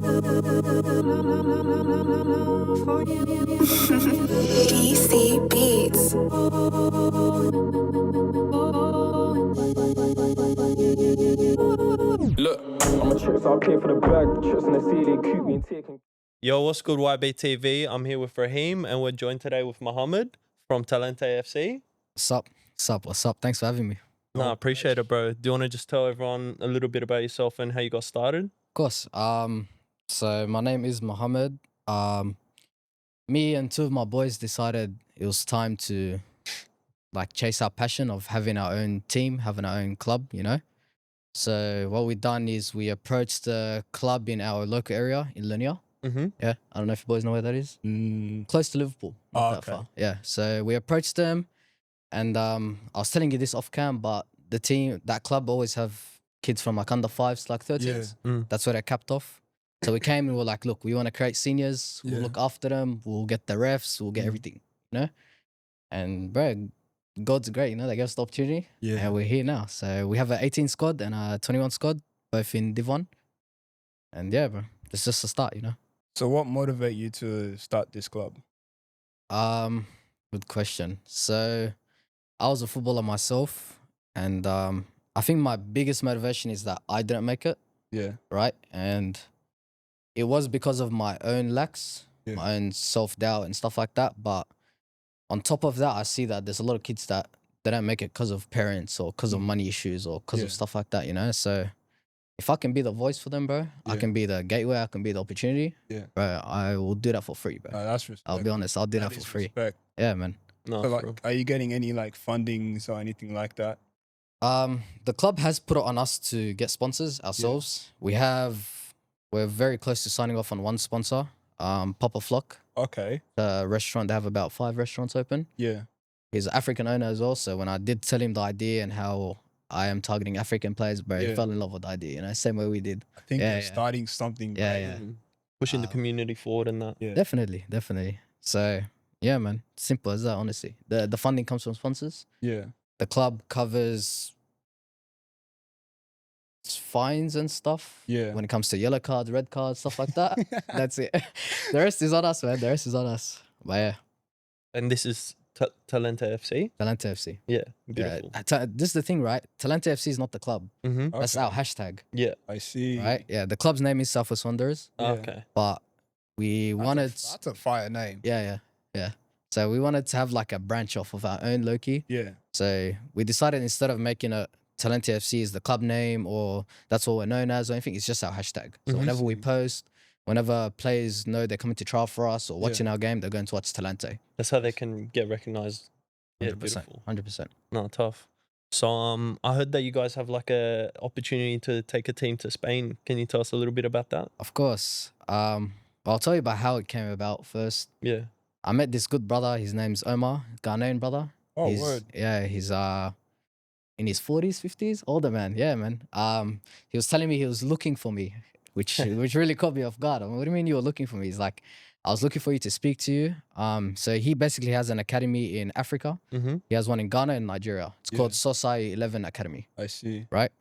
DC Beats. Look, I'm a trip, so I'll pay for the bag. The trips in the ceiling, coop me and taking. Yo, what's good, YBTV? I'm here with Raheem, and we're joined today with Mohammad from Talente FC. What's up? Thanks for having me. No, I appreciate it, bro. Do you want to just tell everyone a little bit about yourself and how you got started? Of course. So my name is Mohammad. Me and two of my boys decided it was time to like chase our passion of having our own team, having our own club, you know. So what we done is we approached the club in our local area in Linear. Mm-hmm. Yeah, I don't know if you boys know where that is. Close to Liverpool, not that far. Yeah, so we approached them, and I was telling you this off cam, but the team, that club always have kids from like under 5s, like 13s. Yeah. That's where they capped off. So we came and we're like, look, we want to create seniors. We'll look after them. We'll get the refs. We'll get everything, you know. And bro, God's great, you know. They gave us the opportunity, and we're here now. So we have an 18 squad and a 21 squad, both in Div 1. And yeah, bro, it's just a start, you know. So what motivated you to start this club? Good question. So I was a footballer myself, and I think my biggest motivation is that I didn't make it. Yeah. Right? And it was because of my own lacks, my own self-doubt and stuff like that. But on top of that, I see that there's a lot of kids that they don't make it because of parents or because of money issues or because of stuff like that, you know? So if I can be the voice for them, bro, I can be the gateway, I can be the opportunity, bro, I will do that for free, bro. That's respect. I'll be honest, I'll do that for free. Respect. Yeah, man. No, So like, are you getting any like fundings or anything like that? The club has put it on us to get sponsors ourselves. We're very close to signing off on one sponsor, Papa Flock. Okay. The restaurant, they have about 5 restaurants open. Yeah. He's an African owner as well. So when I did tell him the idea and how I am targeting African players, bro, he fell in love with the idea, you know, same way we did. I think you're starting something. Yeah. Pushing the community forward and that. Yeah. Definitely. So yeah, man, simple as that, honestly. The funding comes from sponsors. Yeah. The club covers fines and stuff. Yeah. When it comes to yellow cards, red cards, stuff like that. That's it. The rest is on us, man. The rest is on us. But yeah. And this is Talente FC? Talente FC. Yeah, beautiful. This is the thing, right? Talente FC is not the club. Mm-hmm. That's our hashtag. Yeah. I see. Right? Yeah. The club's name is Southwest Wanderers. Okay. But we wanted... That's a fire name. Yeah. So we wanted to have like a branch off of our own Loki. Yeah. So we decided instead of making a Talente FC is the club name or that's what we're known as or anything, it's just our hashtag. So whenever we post, whenever players know they're coming to trial for us or watching our game, they're going to watch Talente. That's how they can get recognized. 100%. Yeah, beautiful. 100%. No, tough. So I heard that you guys have like a opportunity to take a team to Spain. Can you tell us a little bit about that? Of course. I'll tell you about how it came about first. Yeah. I met this good brother. His name's Omar, Ghanaian brother. Oh, word. Yeah, he's in his 40s, 50s, older man. Yeah, man. He was telling me he was looking for me, which really caught me off guard. I mean, what do you mean you were looking for me? He's like, I was looking for you to speak to you. So he basically has an academy in Africa. Mm-hmm. He has one in Ghana and Nigeria. It's called Sosai 11 Academy. I see. Right?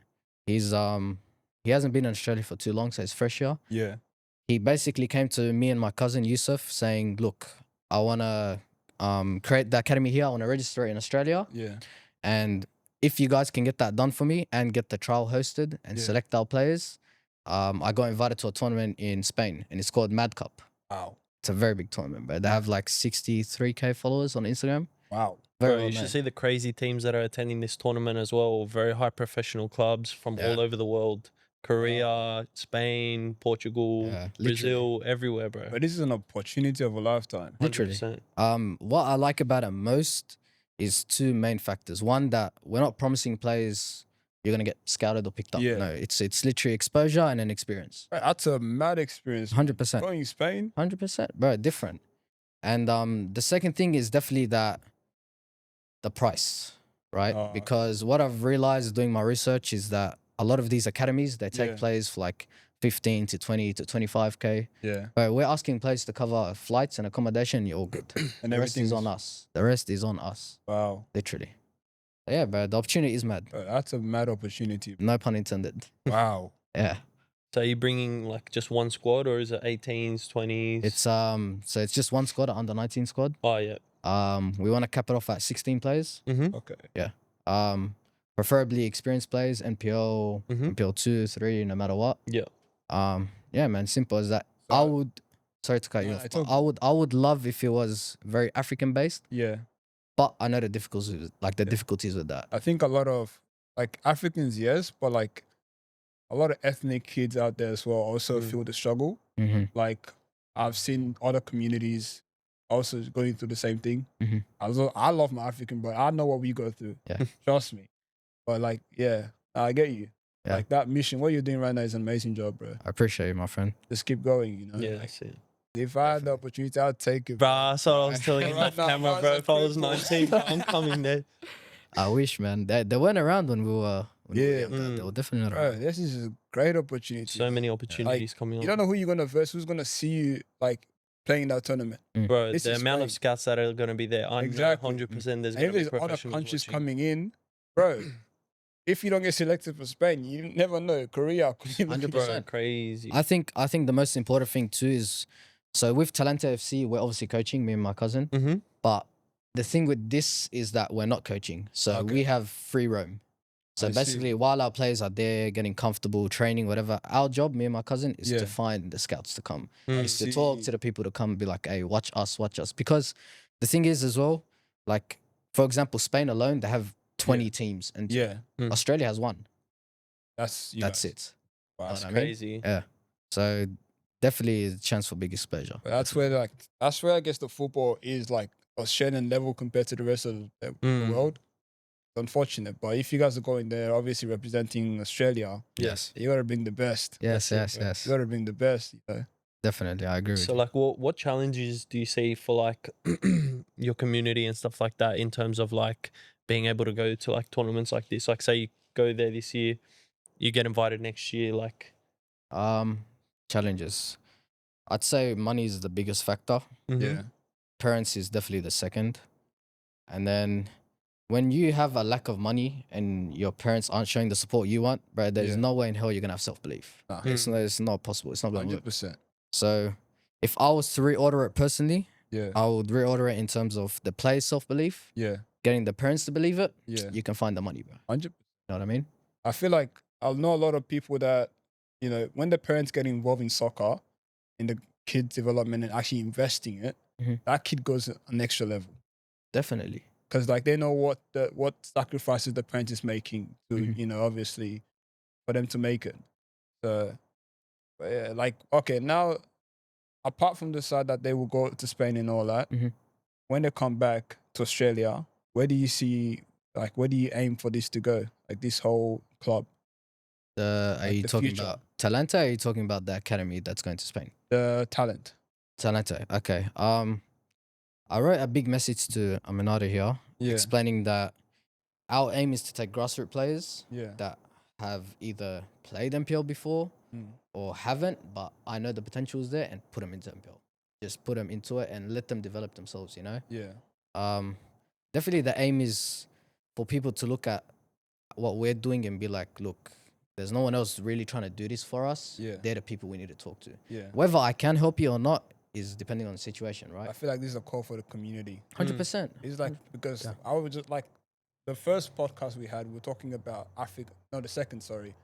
He hasn't been in Australia for too long, so it's fresh here. Yeah. He basically came to me and my cousin Yusuf saying, look, I want to create the academy here. I want to register it in Australia. Yeah. And if you guys can get that done for me and get the trial hosted and select our players, I got invited to a tournament in Spain and it's called Mad Cup. Wow. It's a very big tournament, but they have like 63K followers on Instagram. Wow. You should see the crazy teams that are attending this tournament as well. Very high professional clubs from all over the world. Korea, Spain, Portugal, Brazil, everywhere, bro. But this is an opportunity of a lifetime. Literally. 100%. What I like about it most is 2 main factors. One, that we're not promising players you're going to get scouted or picked up. Yeah. No, it's literally exposure and an experience. That's a mad experience. 100%. Going to Spain? 100%. Bro, different. And the second thing is definitely that the price, right? Because what I've realized doing my research is that a lot of these academies, they take players for like 15 to 20 to 25K. Yeah. But we're asking players to cover flights and accommodation, you're all good. And the rest is on us. The rest is on us. Wow. Literally. Yeah, bro, the opportunity is mad. That's a mad opportunity. No pun intended. Wow. Yeah. So are you bringing like just one squad, or is it 18s, 20s? It's so it's just one squad, under 19 squad. Oh yeah. We want to cap it off at 16 players. Okay. Preferably experienced players, NPL, NPL 2, 3, no matter what. Yeah. Yeah, man, simple as that. So- I would, sorry to cut you No, off, it's but all I would love if it was very African based, Yeah. but I know the difficulties, like the difficulties with that. I think a lot of like Africans, yes, but like a lot of ethnic kids out there as well also feel the struggle. Mm-hmm. Like I've seen other communities also going through the same thing. Mhm. I love my African, but I know what we go through. Yeah. Trust me. But like, yeah, I get you. Yeah. Like that mission, what you're doing right now is an amazing job, bro. I appreciate you, my friend. Just keep going, you know. Yeah, Like, that's it. if I had the opportunity, I'd take it. Bruh, that's what I was telling you Right off now, camera, man's bro. a If I was football. 19, bro, I'm coming there. I wish, man. They weren't around when we were. When we were Yeah. younger. They were definitely not Bro, around. this is a great opportunity. So many opportunities coming You up. don't know who you're gonna verse, who's gonna see you like playing that tournament. Bro, This the is amount great. of scouts that are going to be there, I Exactly. know 100% there's And going if to be there's other professionals countries watching. coming in, bro, if you don't get selected for Spain, you never know. Korea could be looking- 100%. Bro, crazy. I think the most important thing too is, so with Talente FC, we're obviously coaching, me and my cousin. Mm-hmm. But the thing with this is that we're not coaching. So Okay. we have free roam. So I see. basically, while our players are there getting comfortable, training, whatever, our job, me and my cousin, is Yeah. to find the scouts to come. Mm. Is to talk to the people to come and be like, hey, watch us, watch us. Because the thing is as well, like, for example, Spain alone, they have 20 teams and Yeah, Australia has one. that's That's it. Wow, Know that's what I mean? Crazy. Yeah. So definitely a chance for big exposure. But that's where I guess the football is like Australian level compared to the rest of the world. It's unfortunate, but if you guys are going there, obviously representing Australia, Yes. you gotta bring the best. Yes, That's it, yes, You yes. gotta bring the best. You know? Definitely, I agree with So, you. like, what challenges do you see for like your community and stuff like that in terms of like being able to go to like tournaments like this? Like, say you go there this year, you get invited next year. Like, Challenges. I'd say money is the biggest factor. mhm. Yeah, Parents is definitely the second. And then when you have a lack of money and your parents aren't showing the support you want, bro, there's Yeah. no way in hell you're gonna have self-belief. Nah. It's not possible. It's not gonna work. 100%. So if I was to reorder it personally, Yeah, I would reorder it in terms of the players' self-belief, yeah, getting the parents to believe it. yeah. You can find the money, bro. 100%. You know what I mean? I feel like I know a lot of people that, you know, when the parents get involved in soccer, in the kid's development and actually investing it, Mhm. that kid goes an extra level. Definitely. Because like they know what sacrifices the parent is making to, Mhm. you know, obviously for them to make it. So, but yeah, like, okay, now, apart from the side that they will go to Spain and all that, Mhm. when they come back to Australia, where do you see, like, where do you aim for this to go? Like this whole club, Are Like you the talking future. about Talente? Or are you talking about the academy that's going to Spain? the talent. Talente. Okay. I wrote a big message to Aminata here, Yeah. explaining that our aim is to take grassroots players Yeah. that have either played MPL before Mm. or haven't, but I know the potential is there, and put them into MPL. Just put them into it and let them develop themselves. You know. Yeah. Definitely the aim is for people to look at what we're doing and be like, look, there's no one else really trying to do this for us. Yeah. They're the people we need to talk to. Yeah. Whether I can help you or not is depending on the situation, I right? feel like this is a call for the community. 100%. It's like because Yeah. I was just like the first podcast we had, we were talking about Africa. No, the second, sorry,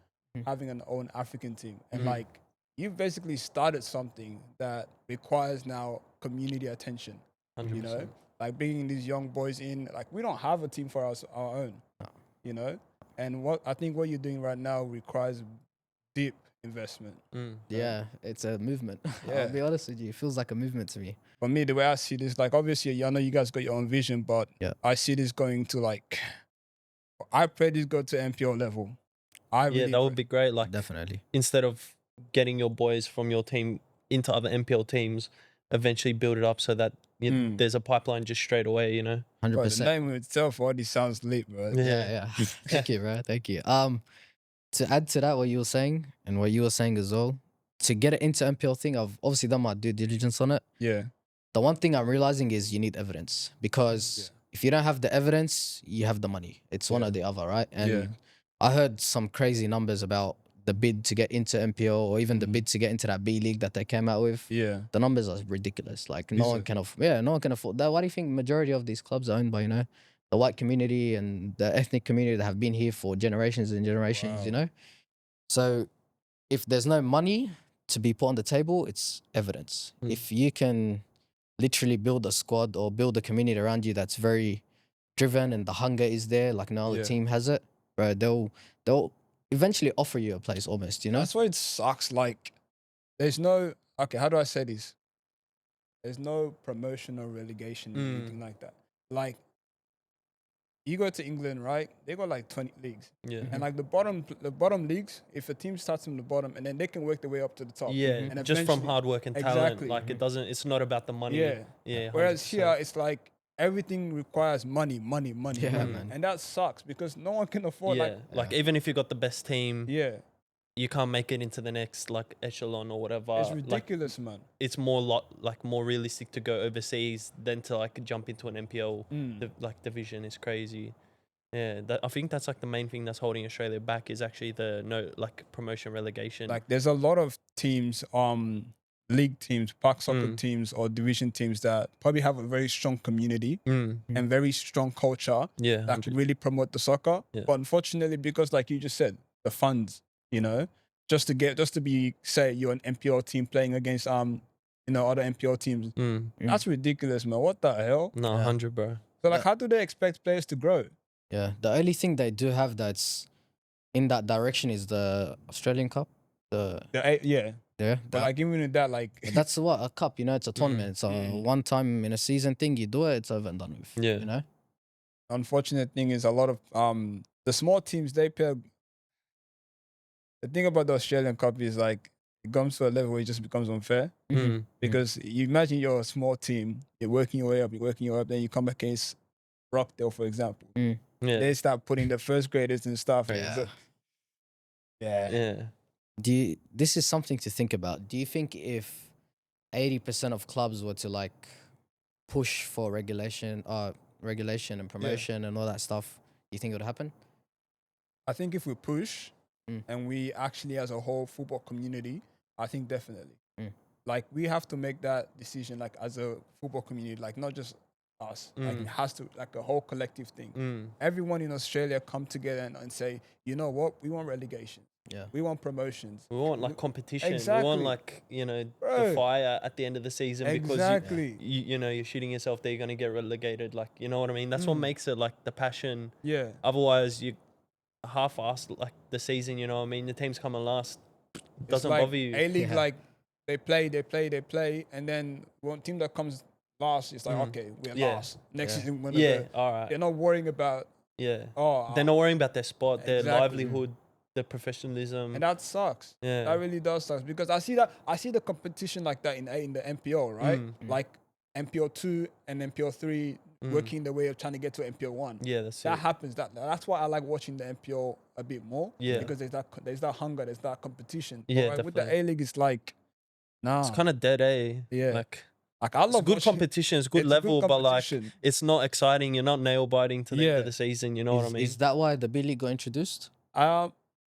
having an own African team, and like you basically started something that requires now community attention. 100%. You know, like bringing these young boys in. Like we don't have a team for our own. You know, and what I think what you're doing right now requires deep investment. Yeah, it's a movement. Yeah. I'll be honest with you. It feels like a movement to me. For me, the way I see this, like obviously, I know you guys got your own vision, but Yeah. I see this going to like, I pray this go to MPL level. I Yeah, really that would pray. be great. Like, Definitely. instead of getting your boys from your team into other MPL teams, eventually build it up so that there's a pipeline just straight away, you know? 100%. Bro, the name itself already sounds lit, bro. Yeah. Thank you, bro. Thank you. To add to that, what you were saying and what you were saying as well, to get it into MPL thing, I've obviously done my due diligence on it. Yeah. The one thing I'm realizing is you need evidence, because if you don't have the evidence, you have the money. It's one or the other, right? And Yeah. I heard some crazy numbers about the bid to get into MPL or even the bid to get into that B League that they came out with, Yeah. the numbers are ridiculous. Like Is no one it? can no one can afford that. Why do you think majority of these clubs are owned by, the white community and the ethnic community that have been here for generations and generations, Wow. So if there's no money to be put on the table, it's evidence. Mm. If you can literally build a squad or build a community around you that's very driven and the hunger is there, like no other Yeah. team has it, bro, they'll eventually offer you a place almost, That's why it sucks. Like, there's no, okay, how do I say this? There's no promotion or relegation or anything like that. Like, you go to England, right? They got like 20 leagues. Yeah. And like the bottom leagues, if a team starts from the bottom and then they can work their way up to the top. Yeah, And just from eventually- hard work and talent. Exactly. Like it's not about the money. Yeah. Yeah. Whereas 100%. here, it's like everything requires money. Yeah, money. man. And that sucks because no one can afford yeah, like even if you got the best team, yeah. you can't make it into the next like echelon or whatever. It's Like, ridiculous, man. it's more more realistic to go overseas than to like jump into an MPL division. Is crazy. Yeah, I think that's like the main thing that's holding Australia back is actually the promotion relegation. Like there's a lot of teams, league teams, park soccer teams or division teams that probably have a very strong community and very strong culture yeah, that could really promote the soccer. Yeah. But unfortunately, because like you just said, the funds, just to be say you're an MPL team playing against other MPL teams, that's ridiculous, man. What the hell? No, 100, bro. So like, how do they expect players to grow? Yeah, the only thing they do have that's in that direction is the Australian Cup. Yeah, But but like even that, like that's what a cup, it's a tournament. So one time in a season thing, you do it, it's over and done with. Yeah. Unfortunate thing is a lot of the small teams they play. The thing about the Australian Cup is like it comes to a level where it just becomes unfair because you imagine you're a small team, you're working your way up, then you come against Rockdale, for example. Yeah. They start putting the first graders and stuff. Yeah. Yeah. Yeah. This is something to think about. Do you think if 80% of clubs were to like push for regulation and promotion and all that stuff, do you think it would happen? I think if we push and we actually as a whole football community, I think definitely. Like we have to make that decision like as a football community, like not just us. Like it has to like a whole collective thing. Everyone in Australia come together and say, you know what, we want relegation. Yeah. We want promotions. We want like competition. Exactly. We want like, the Bro. fire at the end of the season because Exactly. you're shooting yourself there, you're going to get relegated. Like, you know what I mean? That's what makes it like the passion. Yeah. Otherwise, you half-assed like the season, you know what I mean? The team's coming last. Doesn't like bother you. A-League, Yeah. like they play, and then one team that comes last is like, okay, we're Yeah. last. Next Yeah. season, we're gonna Yeah, go. all right. They're not worrying about, Yeah. oh, They're not worrying about their spot, their Exactly. livelihood, their professionalism. and that sucks. Yeah. That really does suck because I see the competition like that in the MPL, right? Like MPL 2 and MPL 3 working the way of trying to get to MPL 1. Yeah, that's That it. happens. That's why I like watching the MPL a bit more. Yeah. Because there's that hunger, there's that competition. Yeah, But, like, with the definitely. A-League, it's like, nah. It's kind of dead, eh? Yeah. Like, Like I it's love good watching- competition, it's good it's good level, but like, competition. it's not exciting. You're not nail biting to the end Yeah. of the season. You know what I mean? Is that why the B League got introduced?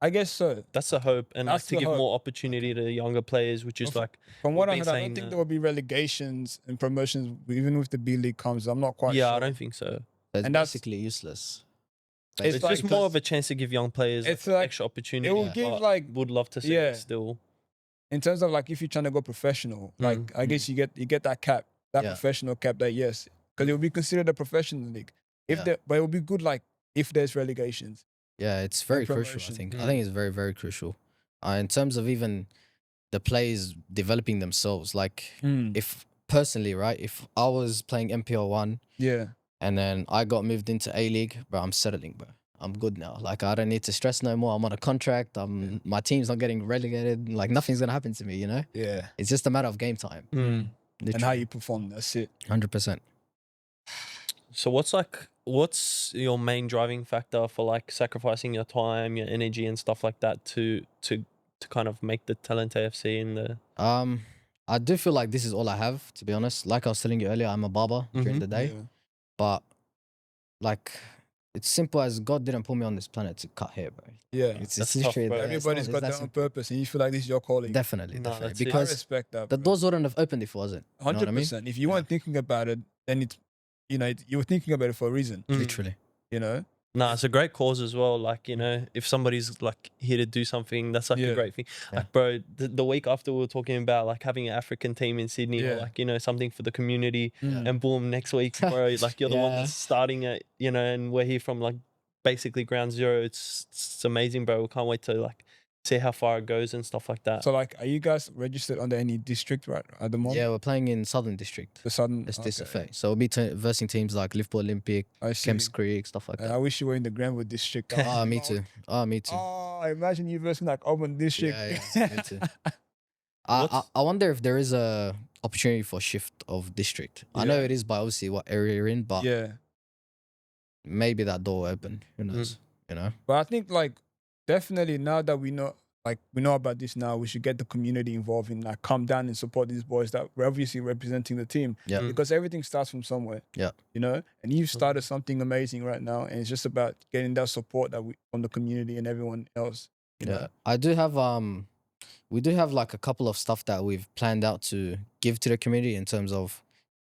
I guess so. That's the hope, and like That's to the give hope. more opportunity to younger players, which is like, From what I been heard, I saying don't think that. there will be relegations and promotions even if the B League comes. I'm not quite yeah, sure. I don't think so. It's And that's- basically useless. It's It's like- just more of a chance to give young players It's like, like- extra opportunity. it will but give, like- would love to see yeah. it still. In terms of like if you're trying to go professional, like I guess you get that cap, that Yeah. professional cap. That yes, because it will be considered a professional league. Yeah. But it will be good like if there's relegations. Yeah, it's very crucial, I promotion. think. I think it's very, very crucial. In terms of even the players developing themselves, like if personally, right, if I was playing MPL 1 Yeah. and then I got moved into A-League, bro, I'm settling, bro. I'm good now. Like, I don't need to stress no more. I'm on a contract. My team's not getting relegated. Like, nothing's going to happen to me, you know? Yeah. It's just a matter of game time. And how Literally. you perform. That's it. 100%. So what's your main driving factor for like sacrificing your time, your energy, and stuff like that to kind of make the Talente FC in the I do feel like this is all I have, to be honest. Like I was telling you earlier, I'm a barber during the day. Yeah. But like it's simple as God didn't put me on this planet to cut hair, bro. Yeah. It's That's literally tough, bro. that. It's Everybody's not- got it's their that own simple. purpose, and you feel like this is your calling. Definitely, No, definitely. that's it. I Because respect that. the bro. doors wouldn't have opened if it wasn't. You know what I mean? 100%. If you weren't thinking about it, then it's, you were thinking about it for a reason. Mm. Literally. You know. Nah, it's a great cause as well. Like, you know, if somebody's like here to do something, that's like Yeah. a great thing. Yeah. Like, bro, the week after we were talking about like having an African team in Sydney Yeah. or like, you know, something for the community, Mm. and boom, next week, bro, like you're the one Yeah. that's starting it, you know, and we're here from like basically ground zero. It's amazing, bro. We can't wait to like see how far it goes and stuff like that. So like, are you guys registered under any district right at the moment? Yeah, we're playing in Southern District. The Southern. It's okay. this effect. So we'll be versing teams like Liverpool Olympic, I see. Kemps Creek, stuff like I that. wish you were in the Granville district. Ah, me too. Ah, me too. Oh, I imagine you versing like Auburn district. Yeah, me too. I wonder if there is a opportunity for shift of district. I know Yeah. it is by obviously what area you're in, but Yeah. maybe that door will open. Who knows? You know? But I think like definitely now that we know about this now, we should get the community involved in like come down and support these boys that we're obviously representing the team. Yeah. Mm. Because everything starts from somewhere. Yeah. You know? And you've started something amazing right now. And it's just about getting that support that from the community and everyone else. You know? I do have we do have like a couple of stuff that we've planned out to give to the community in terms of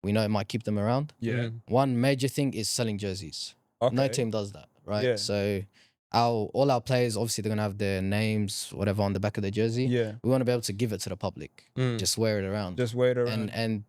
we know it might keep them around. Yeah. Mm. One major thing is selling jerseys. Okay. No team does that, right? Yeah. So all our players obviously they're gonna have their names, whatever, on the back of their jersey. Yeah. We want to be able to give it to the public. Mm. Just wear it around. Just wait around. And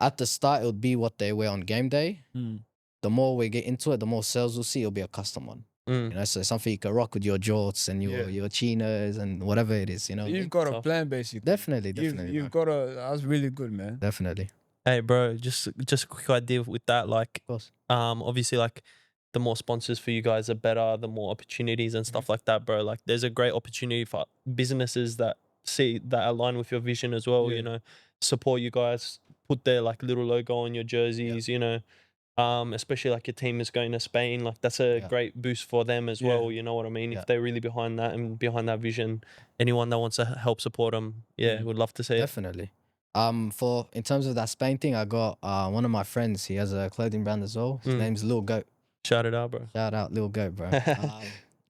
at the start it would be what they wear on game day. Mm. The more we get into it, the more sales we'll see. It'll be a custom one. Mm. You know, so something you can rock with your jorts and your chinos and whatever it is. You know, You've got a Tough. plan basically. definitely, definitely, You've bro. got that's really good, man. Definitely. Hey, bro, just a quick idea with that. Like, Of course. obviously, like the more sponsors for you guys are better, the more opportunities and stuff like that, bro. Like, there's a great opportunity for businesses that align with your vision as well. Yeah. You know, support you guys, put their like little logo on your jerseys. You know, especially like your team is going to Spain. Like, that's a Yeah. great boost for them as Yeah. well. You know what I mean? Yeah. If they're really behind that and behind that vision, anyone that wants to help support them, yeah, would love to see it. Definitely. For in terms of that Spain thing, I got one of my friends. He has a clothing brand as well. His Mm. name's Lil Goat. Shout it out, bro. Shout out Lil Goat, bro.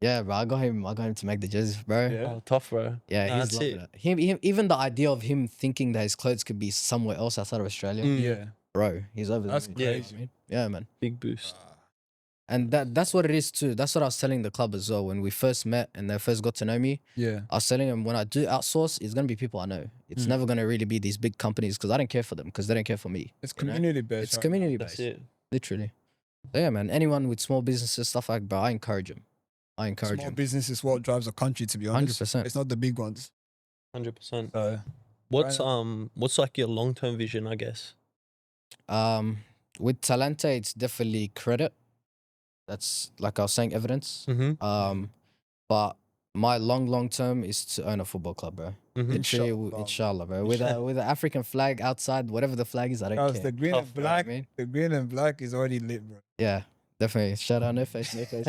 Yeah, bro. I got him to make the jerseys, bro. Yeah. Oh, tough, bro. Yeah, Nah, he's that's loving it. it. Him, even the idea of him thinking that his clothes could be somewhere else outside of Australia, Mm. Yeah. bro, he's over That's the moon. Yeah. crazy. I mean, yeah, man. Big boost. And that's what it is too. That's what I was telling the club as well when we first met and they first got to know me. Yeah. I was telling them when I do outsource, it's gonna be people I know. It's Mm. never gonna really be these big companies because I don't care for them because they don't care for me. It's you know? community based. It's right? community That's based, it. literally. So yeah, man. Anyone with small businesses, stuff like, bro, I encourage them. I encourage Small them. business is what drives a country, to be honest. 100%. It's not the big ones. 100%. So What's like your long-term vision, I guess? With Talente, it's definitely credit. That's like I was saying, evidence. Mm-hmm. But my long term is to own a football club, bro. Mm-hmm. Literally, Inshallah. inshallah, bro. With an African flag outside, whatever the flag is, I don't guys, care. the green Tough, and bro. black, I mean, the green and black is already lit, bro. yeah, definitely. Shout out, no face, bro.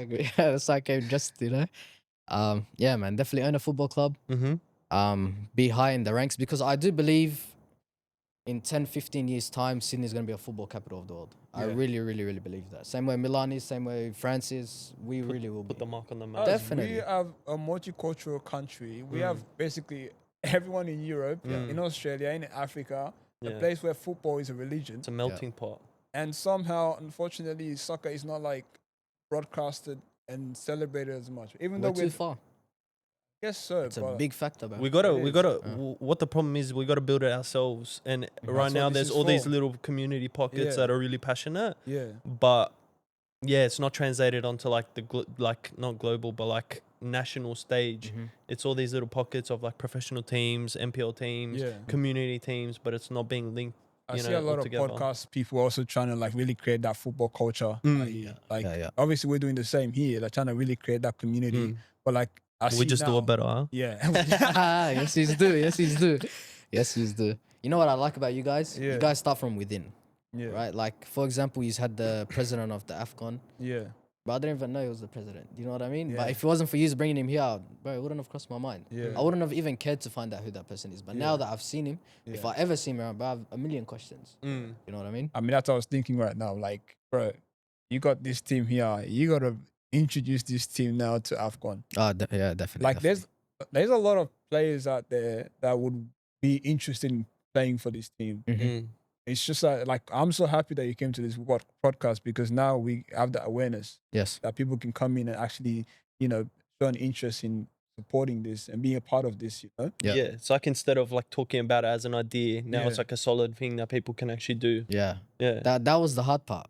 Yeah, that's like just yeah, man. Definitely own a football club. Mm-hmm. Be high in the ranks because I do believe in 10, 15 years time, Sydney is going to be a football capital of the world. I Yeah. really believe that. Same way Milan is, same way France is. We really will Put be. the mark on the map. Us, Definitely. We have a multicultural country. We Mm. have basically everyone in Europe, Yeah. in Australia, in Africa, a Yeah. place where football is a religion. It's a melting pot. And somehow, unfortunately, soccer is not like broadcasted and celebrated as much. Even We're though too far. yes, sir. It's a but big factor, bro. We gotta. Yeah. What the problem is, we gotta build it ourselves. And right what now, this there's is all these for. little community pockets Yeah. that are really passionate. yeah, But yeah, it's not translated onto like the not global, but like national stage. Mhm. It's all these little pockets of like professional teams, MPL teams, yeah. community teams, but it's not being linked. I you see know, a lot of altogether. podcast people also trying to like really create that football culture. Mm. Like Yeah. obviously we're doing the same here, like trying to really create that community. Mm. But like I We see just now, do it better, huh? Yeah. Yes, he's do. Yes, he's do. Yes, he's do. You know what I like about you guys? Yeah. You guys start from within, yeah. right? Like, for example, you had the president of the AFCON. Yeah. But I didn't even know he was the president. You know what I mean? Yeah. But if it wasn't for you bringing him here, bro, it wouldn't have crossed my mind. Yeah. I wouldn't have even cared to find out who that person is. But now Yeah. that I've seen him, if Yeah. I ever see him around, bro, I have a million questions. Mm. You know what I mean? I mean, that's what I was thinking right now. Like, bro, you got this team here. You gotta introduce this team now to AFCON. Yeah, definitely. Like definitely. there's a lot of players out there that would be interested in playing for this team. Mm. It's just like I'm so happy that you came to this podcast because now we have the awareness Yes. that people can come in and actually, you know, show an interest in supporting this and being a part of this, you know? Yeah. Yeah. It's like instead of like talking about it as an idea, now it's Yeah. like a solid thing that people can actually do. Yeah. Yeah. That was the hard part.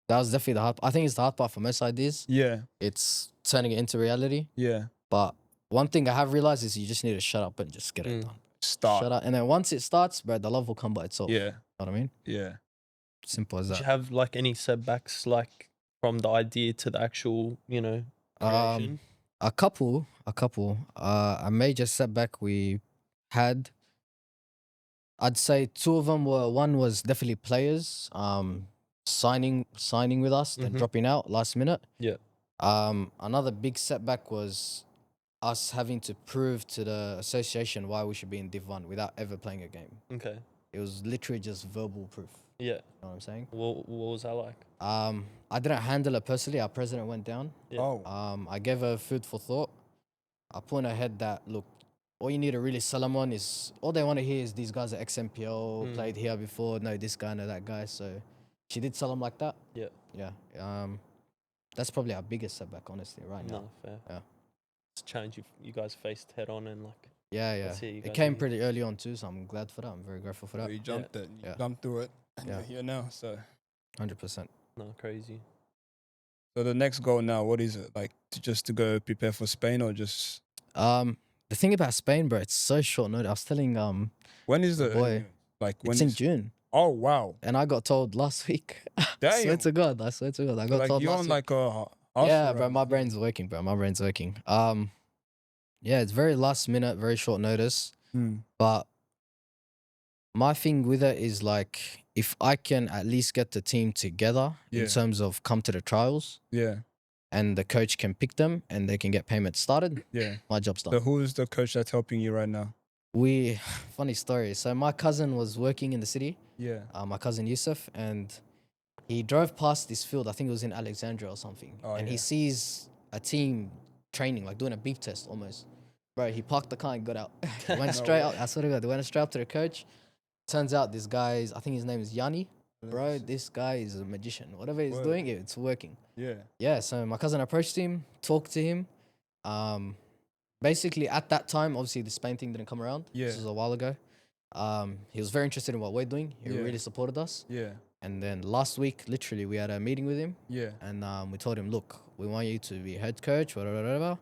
That was definitely the hard. I think it's the hard part for most ideas. Yeah. It's turning it into reality. Yeah. But one thing I have realized is you just need to shut up and just get it done. Start. Shut up, and then once it starts, bro, the love will come by itself. Yeah. You know what I mean? Yeah. Simple as Did that. you have like any setbacks like from the idea to the actual, creation? A couple. A major setback we had. I'd say two of them were, one was definitely players signing with us, then Mhm. dropping out last minute. Yeah. Another big setback was us having to prove to the association why we should be in Div 1 without ever playing a game. Okay. It was literally just verbal proof. Yeah. You know what I'm saying? What was that like? I didn't handle it personally. Our president went down. Yeah. Oh. I gave her food for thought. I put in her head that, look, all you need to really sell them on is, all they want to hear is these guys are ex-MPL, played here before, no this guy, no that guy. So she did sell them like that. Yeah. Yeah. That's probably our biggest setback, honestly, right now. No, fair. Yeah. It's a challenge you guys faced head on and like. Yeah. Let's see you It guys came do. pretty early on too, so I'm glad for that. I'm very grateful for that. You jumped it. You Yeah. jumped through it. And Yeah. you're here now. So 100%. No, crazy. the next goal now, what is it? Like just to go prepare for Spain or just The thing about Spain, bro, it's so short notice. I was telling when is the boy, like when it's in is- June, Oh wow. and I got told last week. I Damn. swear to God, I got Like told you're last on week. like a house Yeah, bro, around. my brain's working, bro. My brain's working. Yeah, it's very last minute, very short notice. But my thing with it is like, if I can at least get the team together Yeah. in terms of come to the trials, Yeah. and the coach can pick them and they can get payments started, Yeah. my job's done. So who's the coach that's helping you right now? Funny story. So my cousin was working in the city, Yeah. my cousin Yusuf, and he drove past this field. I think it was in Alexandria or something. Oh, and yeah. he sees a team training, like doing a beef test almost. Bro, he parked the car and got out. He went straight up. I swear to God, they went straight up to the coach. Turns out this guy's, I think his name is Yanni. Bro, this guy is a magician. Whatever he's Word. doing, it's working. Yeah. Yeah, so my cousin approached him, talked to him. Basically, at that time, obviously the Spain thing didn't come around. Yeah. This was a while ago. He was very interested in what we're doing. He Yeah. really supported us. Yeah. And then last week, literally, we had a meeting with him. Yeah. And we told him, look, we want you to be head coach, whatever.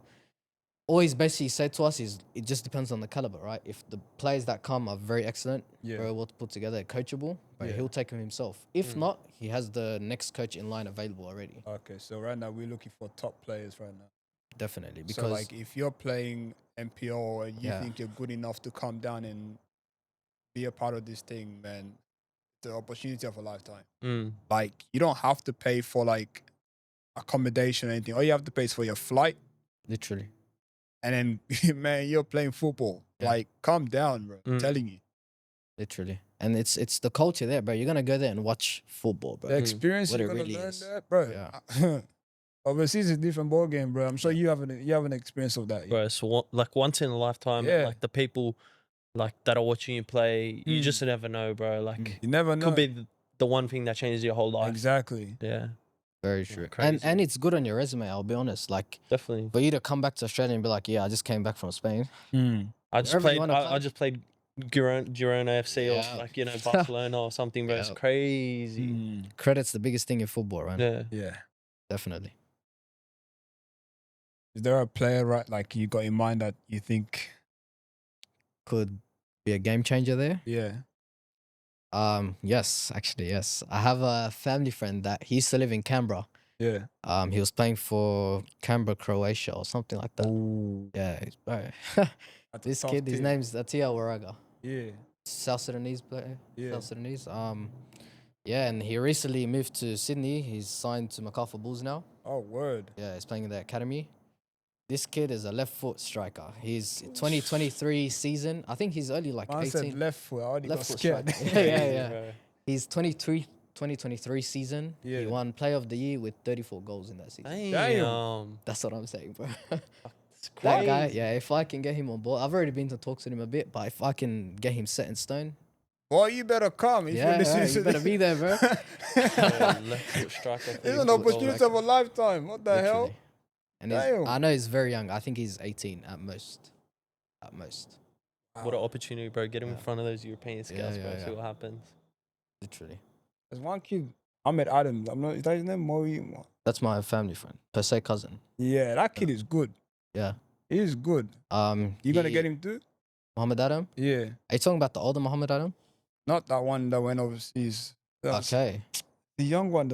All he's basically said to us is, it just depends on the caliber, right? If the players that come are very excellent, Yeah. very well put together, coachable, but Yeah. he'll take them himself. If not, he has the next coach in line available already. Okay, so right now we're looking for top players right now. Definitely. So Because like if you're playing MPO and you Yeah. think you're good enough to come down and be a part of this thing, man, the opportunity of a lifetime. Like you don't have to pay for like accommodation or anything. All you have to pay is for your flight, literally. and then man, you're playing football. Yeah. Like calm down, bro. I'm telling you. Literally. And it's the culture there, bro. You're gonna go there and watch football, bro. The experience What you're it gonna really learn is. there, bro. Yeah. Overseas is a different ball game, bro. I'm sure you have an experience of that. Bro, so like once in a lifetime, Yeah. like the people like that are watching you play, you just never know, bro. Like You never know. could be the one thing that changes your whole life. Exactly. Yeah, Very true. crazy. And it's good on your resume, I'll be honest. Like definitely. for you to come back to Australia and be like, yeah, I just came back from Spain. I just Wherever you played. wanna I play. just played Girona FC Yeah. or like Barcelona or something, bro. It's Yeah. crazy. Credit's the biggest thing in football, right? Yeah. Yeah. Definitely. Is there a player right like you got in mind that you think? Could be a game changer there. Yeah. Yes, actually, yes. I have a family friend that he used to live in Canberra. Yeah. He was playing for Canberra, Croatia or something like that. Ooh. Yeah, bro. That's a This tough kid, his team. name's Atia Waraga. Yeah. South Sudanese player. Yeah. South Sudanese. Yeah, and he recently moved to Sydney. He's signed to Macarthur Bulls now. Oh, word. Yeah, he's playing in the academy. This kid is a left foot striker. He's 2023 season. I think he's only like I 18. said left foot. I already Left got foot scared. striker. Yeah. Bro. He's 23 2023 season, Yeah. he won Player of the Year with 34 goals in that season. Damn. That's what I'm saying, bro. It's That guy, crazy. yeah, if I can get him on board, I've already been to talks with him a bit, but if I can get him set in stone, Boy, you better come. If yeah, you're listening to you better this. be there, bro. Left foot striker. It's an opportunity of a lifetime. What the hell? Literally. And Damn. I know he's very young. I think he's 18 at most. At most. What an opportunity, bro. Get him in Yeah. front of those European scouts, Yeah, bro. yeah, See yeah. what happens. Literally. There's one kid, Ahmed Adams. I'm not. Is that his name? That's my family friend, per se cousin. Yeah, that kid is good. Yeah. He is good. You gonna get him too? Mohammad Adam? Yeah. Are you talking about the older Mohammad Adam? Not that one that went overseas. That's Okay. The young one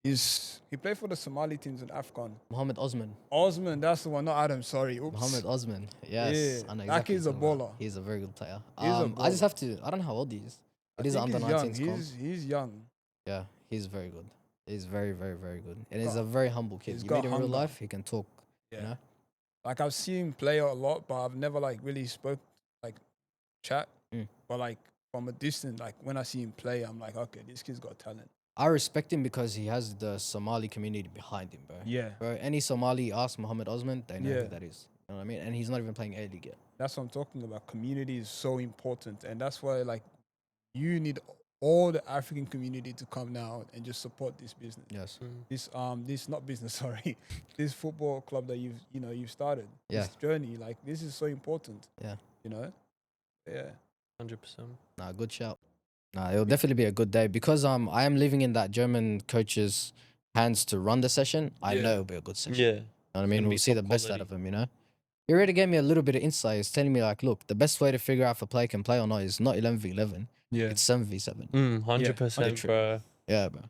he played for the Somali teams in AFCON. Mohammed Osman. Osman, that's the one, not Adam, sorry. Oops. Mohammed Osman. Yes. Yeah, I know that exactly kid's a who you're talking baller. about. He's a very good player. He's a I just baller. have to, I don't know how old he is. It is I under think he's young. 19s comp. He's young. Yeah, he's very good. He's very, very, very good. And he's a very humble kid. he's You got meet him in real hunger. life, he can talk. Yeah. You know? Like I've seen him play a lot, but I've never like really spoke like chat. Mm. But like from a distance, like when I see him play, I'm like, okay, this kid's got talent. I respect him because he has the Somali community behind him, bro. Yeah. Bro, any Somali asks Mohammed Osman, they know Yeah. who that is. You know what I mean? And he's not even playing A-League yet. That's what I'm talking about. Community is so important, and that's why like you need all the African community to come now and just support this business. Yes. This not business, sorry. This football club that you've started. Yeah. This journey, like this is so important. Yeah. You know? Yeah. 100%. Nah, good shout. Nah, it'll definitely be a good day because I am living in that German coach's hands to run the session. I Yeah. know it'll be a good session. Yeah. You know what I mean? gonna We'll be see the top best quality. out of him, you know? He already gave me a little bit of insight. He's telling me, like, look, the best way to figure out if a player can play or not is not 11v11. Yeah. It's 7v7. 100%, literally. bro. Yeah, bro.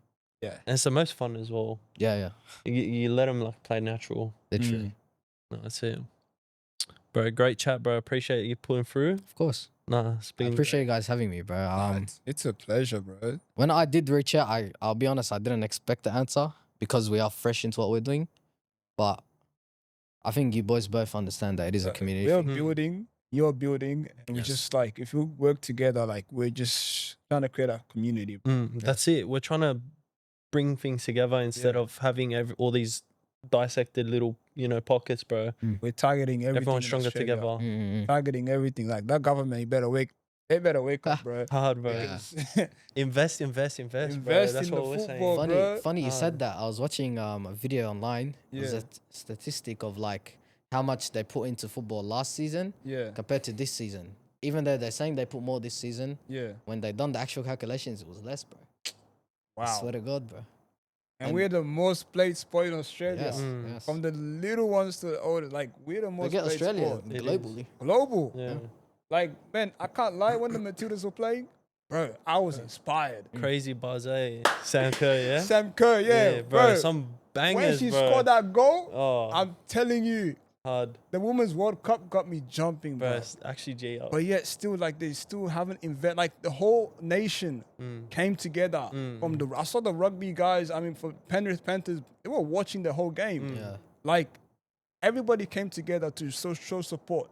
Yeah. And it's the most fun as well. Yeah, yeah. You let them like play natural. Literally. No, that's it. Bro, great chat, bro. Appreciate you pulling through. Of course. Nah, it's I been appreciate you guys having me, bro. It's a pleasure, bro. When I did reach out, I'll be honest, I didn't expect the answer because we are fresh into what we're doing. But I think you boys both understand that it is a community We're thing. building, you're building, and we Yes. just like if we work together, like we're just trying to create a community. That's it. We're trying to bring things together instead Yeah. of having all these dissected little, pockets, bro. We're targeting everything. Everyone's in stronger Australia. together. Mm. Targeting everything. Like that government, they better wake up, bro. Hard, bro. Yeah. Invest, bro. Invest That's in what the we're football, saying. bro. Funny you said that. I was watching a video online. It was Yeah. a statistic of like how much they put into football last season Yeah, compared to this season. Even though they're saying they put more this season, yeah. when they done the actual calculations, it was less, bro. I Wow. swear to God, bro. And we're the most played sport in Australia. Yes, yes. From the little ones to the older, like we're the most Forget played Australia sport. It globally. Global. Yeah. Like, man, I can't lie. When the Matildas were playing, bro, I was inspired. Crazy buzz, eh? Sam Kerr, yeah? Sam Kerr, yeah, bro. bro. Some When bangers, she bro. scored that goal, Oh, I'm telling you, hard. the Women's World Cup got me jumping, Bro, bro. it's actually G up. But yet, still, like, they still haven't invented. Like, the whole nation came together. I saw the rugby guys. I mean, for Penrith Panthers, they were watching the whole game. Yeah. Like, everybody came together to show support.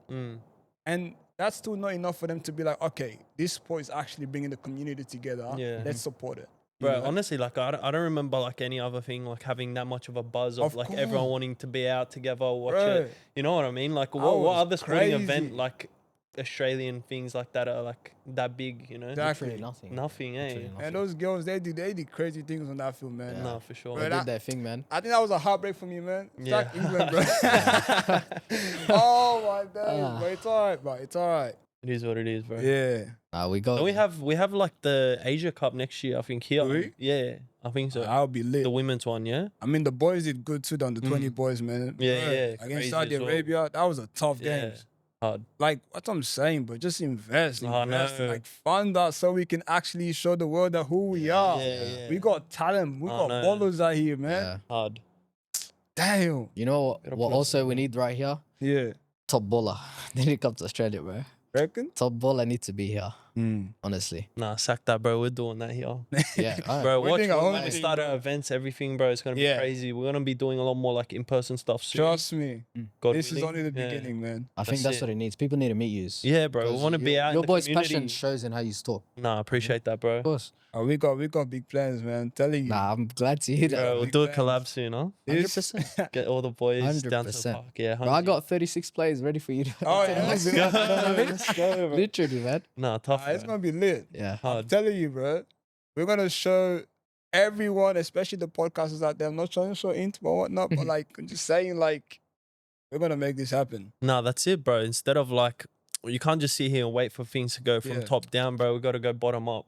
And that's still not enough for them to be like, okay, this sport is actually bringing the community together. Yeah. Let's support it. You Bro, know? honestly, like I don't remember like any other thing like having that much of a buzz of Of like course. everyone wanting to be out together, watch Bro. it. You know what I mean? Like what was other sporting crazy. event like Australian things like that are like that big? You know, Exactly. Literally nothing. nothing, eh? Literally nothing. And those girls, they did crazy things on that field, man. Yeah. No, for sure. Bro, They that- did their thing, man. I think that was a heartbreak for me, man. It's Yeah. like England, bro. Oh my days, Ah. but it's alright, bro. It's alright. It is what it is, bro. Yeah. We got. And we have like the Asia Cup next year, I think here. Do we? Yeah, I think so. I'll be lit. The women's one, yeah. I mean, the boys did good too, the 20 boys, man. Yeah, Bro, yeah, Against crazy Saudi as well. Arabia, that was a tough Yeah. game. Hard. Like, what I'm saying, bro, just invest. I invest know. like, fund us so we can actually show the world that who we are. Yeah. We got talent. We I got know. ballers out here, man. Yeah. Hard. Damn. You know Gotta what put it also we need right here? Yeah. Top baller. They need to come to Australia, bro. Reckon? Top baller need to be here. honestly. Nah, sack that, bro. We're doing that here. Yeah, Bro, We're watch doing our when own we thing, start bro. our events, everything, bro. It's gonna be Yeah. crazy. We're gonna be doing a lot more like in-person stuff soon. Trust me. God This is willing. only the Yeah. beginning, man. I think that's it. what it needs. People need to meet you. Yeah, bro. We want to be out in Your the boy's community. passion shows in how you talk. Nah, I appreciate that, bro. Of course. We got big plans, man. Telling you. Nah, I'm glad to hear that. Bro, we'll big do a plans. collab soon, huh? This- 100%. Get all the boys down to the 100%. park. Yeah, Bro, I got 36 players ready for you. Oh, yeah. Let's go. Let's go, bro. Literally, man. Nah, tough. It's bro. gonna be lit. Yeah. I'm Hard. telling you, bro. We're gonna show everyone, especially the podcasters out there. I'm not trying to show into or whatnot, but like I'm just saying, like, we're gonna make this happen. Nah, that's it, bro. Instead of like, you can't just sit here and wait for things to go from Yeah. top down, bro. We got to go bottom up.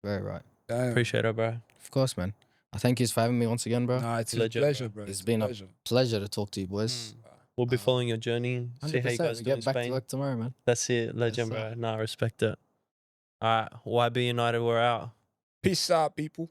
Very right. Damn. Appreciate it, bro. Of course, man. I thank you for having me once again, bro. Nah, it's a Legend, pleasure, bro. It's a been a pleasure. Pleasure to talk to you, boys. We'll be following your journey. See how you 100%. guys We do in get back to Spain. work tomorrow, man. That's it, legend, sir. bro. Nah, I respect it. All right, YB United, we're out. Peace out, people.